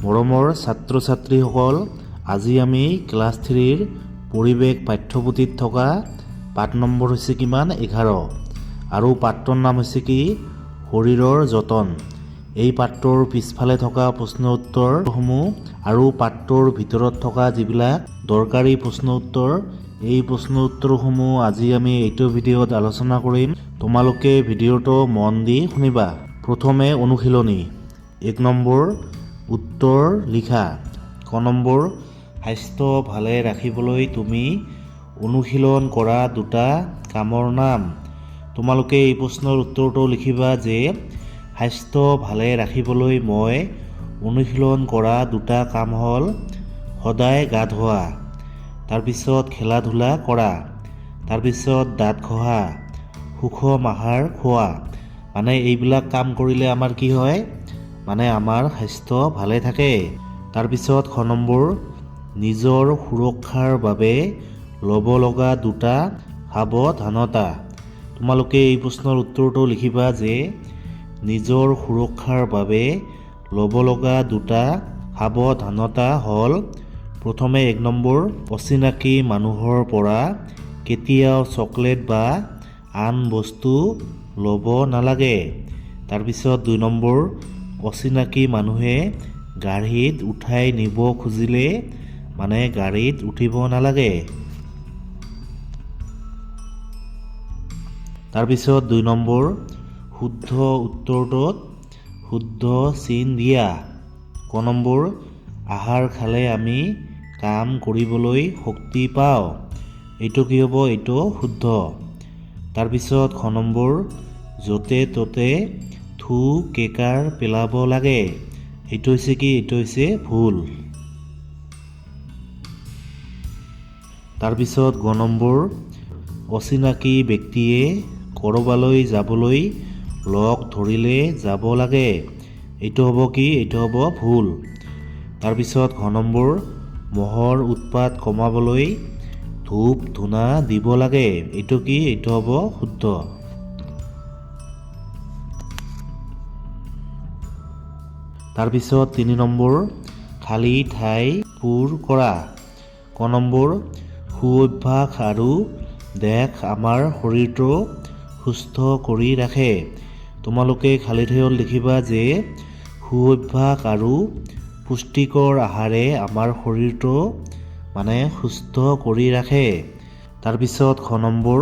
মৰমৰ ছাত্ৰ ছাত্ৰীসকল, আজি আমি ক্লাছ 3ৰ পৰিৱেশ পাঠ্যপুথিত থকা পাঠ নম্বৰ হৈছে কিমান 11 আৰু পাঠটোৰ নাম হৈছে কি শৰীৰৰ যতন। এই পাঠটোৰ পিছফালে থকা প্ৰশ্ন উত্তৰসমূহ আৰু পাঠটোৰ ভিতৰত থকা যিবিলাক দৰকাৰী প্ৰশ্ন উত্তৰ, এই প্ৰশ্ন উত্তৰসমূহ আজি আমি এইটো ভিডিঅ'ত আলোচনা কৰিম। তোমালোকে ভিডিঅ'টো মন দি শুনিবা। প্ৰথমে অনুশীলনী 1 নম্বৰ উত্তৰ লিখা। ক নম্বৰ স্বাস্থ্য ভালে ৰাখিবলৈ তুমি অনুশীলন কৰা দুটা কামৰ নাম। তোমালোকে এই প্ৰশ্নৰ উত্তৰটো লিখিবা যে স্বাস্থ্য ভালে ৰাখিবলৈ মই অনুশীলন কৰা দুটা কাম হ'ল সদায় গা ধোৱা, তাৰপিছত খেলা ধূলা কৰা, তাৰপিছত দাঁত ঘঁহা, সুষম আহাৰ খোৱা। মানে এইবিলাক কাম কৰিলে আমাৰ কি হয়, মানে আমাৰ স্বাস্থ্য ভালে থাকে। তাৰপিছত খ নম্বৰ নিজৰ সুৰক্ষাৰ বাবে ল'ব লগা দুটা সাৱধানতা। তোমালোকে এই প্ৰশ্নৰ উত্তৰটো লিখিবা যে নিজৰ সুৰক্ষাৰ বাবে ল'ব লগা দুটা সাৱধানতা হ'ল প্ৰথমে 1 নম্বৰ অচিনাকি মানুহৰ পৰা কেতিয়াও চকলেট বা আন বস্তু ল'ব নালাগে। তাৰপিছত 2 নম্বৰ অচিনাকি মানুহে গাড়ীত উঠাই নিব খুজিলে মানে গাড়ীত উঠিব নালাগে। তাৰপিছত 2 নম্বৰ শুদ্ধ উত্তৰটোত শুদ্ধ চিন দিয়া। ক নম্বৰ আহাৰ খালে আমি কাম কৰিবলৈ শক্তি পাওঁ। এইটো কি হ'ব, এইটো শুদ্ধ। তাৰপিছত খ নম্বৰ য'তে ত'তে থু কেকাৰ পেলাব লাগে। এইটো হৈছে কি, এইটো হৈছে ভুল। তাৰপিছত গ নম্বৰ অচিনাকি ব্যক্তিয়ে ক'ৰবালৈ যাবলৈ লগ ধৰিলে যাব লাগে। এইটো হ'ব কি, এইটো হ'ব ভুল। তাৰপিছত ঘ নম্বৰ মহৰ উৎপাত কমাবলৈ ধূপ ধূনা দিব লাগে। এইটো কি, এইটো হ'ব শুদ্ধ। তাৰপিছত 3 নম্বৰ খালী ঠাই পূৰ কৰা। ক নম্বৰ সুঅভ্যাস আৰু দেশ আমাৰ শৰীৰটো সুস্থ কৰি ৰাখে। তোমালোকে খালী ঠাইত লিখিবা যে সুঅভ্যাস আৰু পুষ্টিকৰ আহাৰে আমাৰ শৰীৰটো মানে সুস্থ কৰি ৰাখে। তাৰপিছত খ নম্বৰ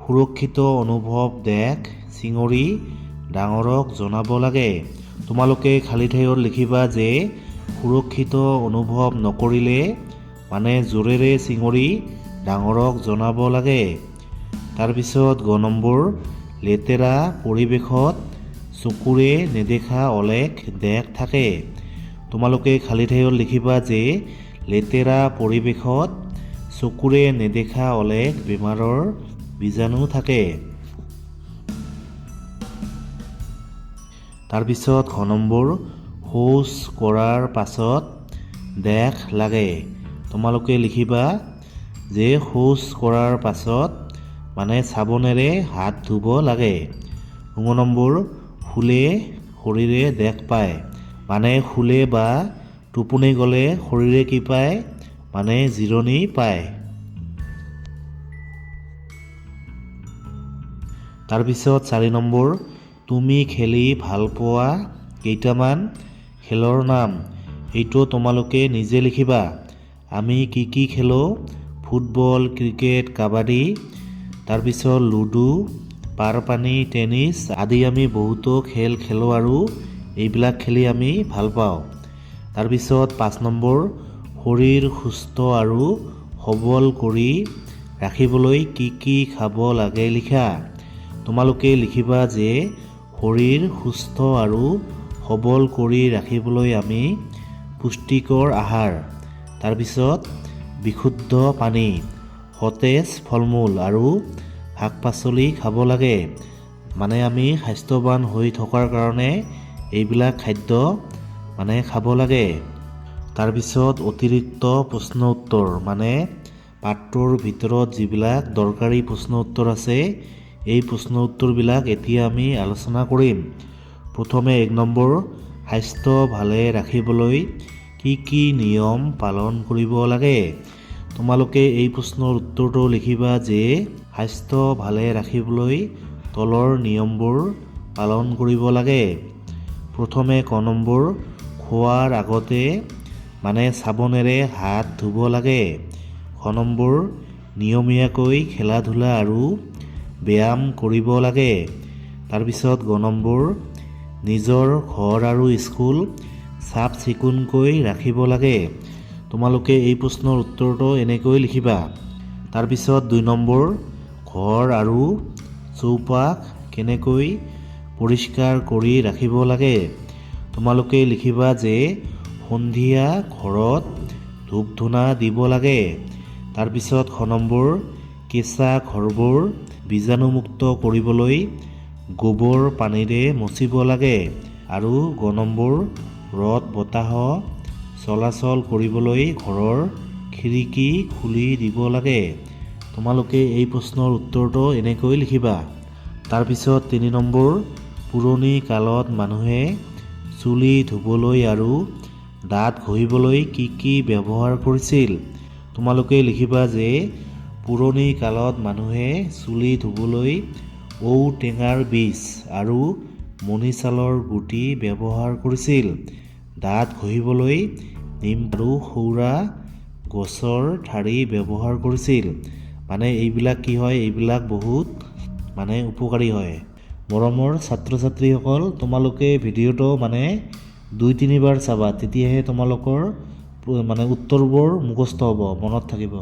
সুৰক্ষিত অনুভৱ দেশ চিঙৰি ডাঙৰক জনাব লাগে। তোমালোকে খালী ঠাইত লিখিবা যে সুৰক্ষিত অনুভৱ নকৰিলে মানে জোৰেৰে চিঙৰি ডাঙৰক জনাব লাগে। তাৰপিছত গ নম্বৰ লেতেৰা পৰিৱেশত চকুৰে নেদেখা অলেখ দেশ থাকে। তোমালোকে খালী ঠাইত লিখিবা যে লেতেৰা পৰিৱেশত চকুৰে নেদেখা অলেখ বেমাৰৰ বীজাণু থাকে। তাৰপিছত খ নম্বৰ শৌচ কৰাৰ পাছত দেশ লাগে। তোমালোকে লিখিবা যে শৌচ কৰাৰ পাছত মানে চাবোনেৰে হাত ধুব লাগে। ঙ নম্বৰ শুলে শৰীৰে দেশ পায়। মানে শুলে বা টোপনি গ'লে শৰীৰে কি পায়, মানে জিৰণি পায়। তাৰপিছত 4 নম্বৰ তুমি খেলি ভাল পোৱা কেইটামান খেলৰ নাম। এইটো তোমালোকে নিজে লিখিবা। আমি কি কি খেলোঁ, ফুটবল, ক্ৰিকেট, কাবাডী, তাৰপিছত লুডু, পাৰপানী, টেনিছ আদি আমি বহুতো খেল খেলোঁ আৰু এইবিলাক খেলি আমি ভাল পাওঁ। তাৰপিছত 5 নম্বৰ শৰীৰ সুস্থ আৰু সবল কৰি ৰাখিবলৈ কি কি খাব লাগে লিখা। তোমালোকে লিখিবা যে শৰীৰ সুস্থ আৰু সবল কৰি ৰাখিবলৈ আমি পুষ্টিকৰ আহাৰ, তাৰপিছত বিশুদ্ধ পানী, সতেজ ফল মূল আৰু শাক পাচলি খাব লাগে। মানে আমি স্বাস্থ্যৱান হৈ থকাৰ কাৰণে এইবিলাক খাদ্য মানে খাব লাগে। তাৰপিছত অতিৰিক্ত প্ৰশ্ন উত্তৰ, মানে পাঠটোৰ ভিতৰত যিবিলাক দৰকাৰী প্ৰশ্ন উত্তৰ আছে এই প্ৰশ্ন উত্তৰবিলাক এতিয়া আমি আলোচনা কৰিম। প্ৰথমে 1 নম্বৰ স্বাস্থ্য ভালে ৰাখিবলৈ কি কি নিয়ম পালন কৰিব লাগে? তোমালোকে এই প্ৰশ্নৰ উত্তৰটো লিখিবা যে স্বাস্থ্য ভালে ৰাখিবলৈ তলৰ নিয়মবোৰ পালন কৰিব লাগে। প্ৰথমে ক নম্বৰ, খোৱাৰ আগতে মানে চাবোনেৰে হাত ধুব লাগে। খ নম্বৰ, নিয়মীয়াকৈ খেলা ধূলা আৰু ব্যায়াম কৰিব লাগে। তাৰপিছত গ নম্বৰ, নিজৰ ঘৰ আৰু স্কুল চাফ চিকুণকৈ ৰাখিব লাগে। তোমালোকে এই প্ৰশ্নৰ উত্তৰটো এনেকৈ লিখিবা। তাৰপিছত 2 নম্বৰ, ঘৰ আৰু চৌপাশ কেনেকৈ পৰিষ্কাৰ কৰি ৰাখিব লাগে? তোমালোকে লিখিবা যে সন্ধিয়া ঘৰত ধূপ ধূনা দিব লাগে। তাৰপিছত খ নম্বৰ, কেঁচা ঘৰবোৰ বীজাণুমুক্ত কৰিবলৈ গোবৰ পানীৰে মচিব লাগে। আৰু গ নম্বৰ, ৰ'দ বতাহ চলাচল কৰিবলৈ ঘৰৰ খিৰিকী খুলি দিব লাগে। তোমালোকে এই প্ৰশ্নৰ উত্তৰটো এনেকৈ লিখিবা। তাৰপিছত 3 নম্বৰ, পুৰণি কালত মানুহে চুলি ধুবলৈ আৰু দাঁত ঘঁহিবলৈ কি কি ব্যৱহাৰ কৰিছিল? তোমালোকে লিখিবা যে পুৰণি কালত মানুহে চুলি ধুবলৈ ঔটেঙাৰ বীজ আৰু মণি চালৰ গুটি ব্যৱহাৰ কৰিছিল। দাঁত ঘঁহিবলৈ নিম আৰু সৌৰা গছৰ ঠাৰি ব্যৱহাৰ কৰিছিল। মানে এইবিলাক কি হয়, এইবিলাক বহুত উপকাৰী হয়। মৰমৰ ছাত্ৰ ছাত্ৰীসকল, তোমালোকে ভিডিঅ'টো 2-3 বাৰ চাবা, তেতিয়াহে তোমালোকৰ উত্তৰবোৰ মুখস্থ হ'ব, মনত থাকিব।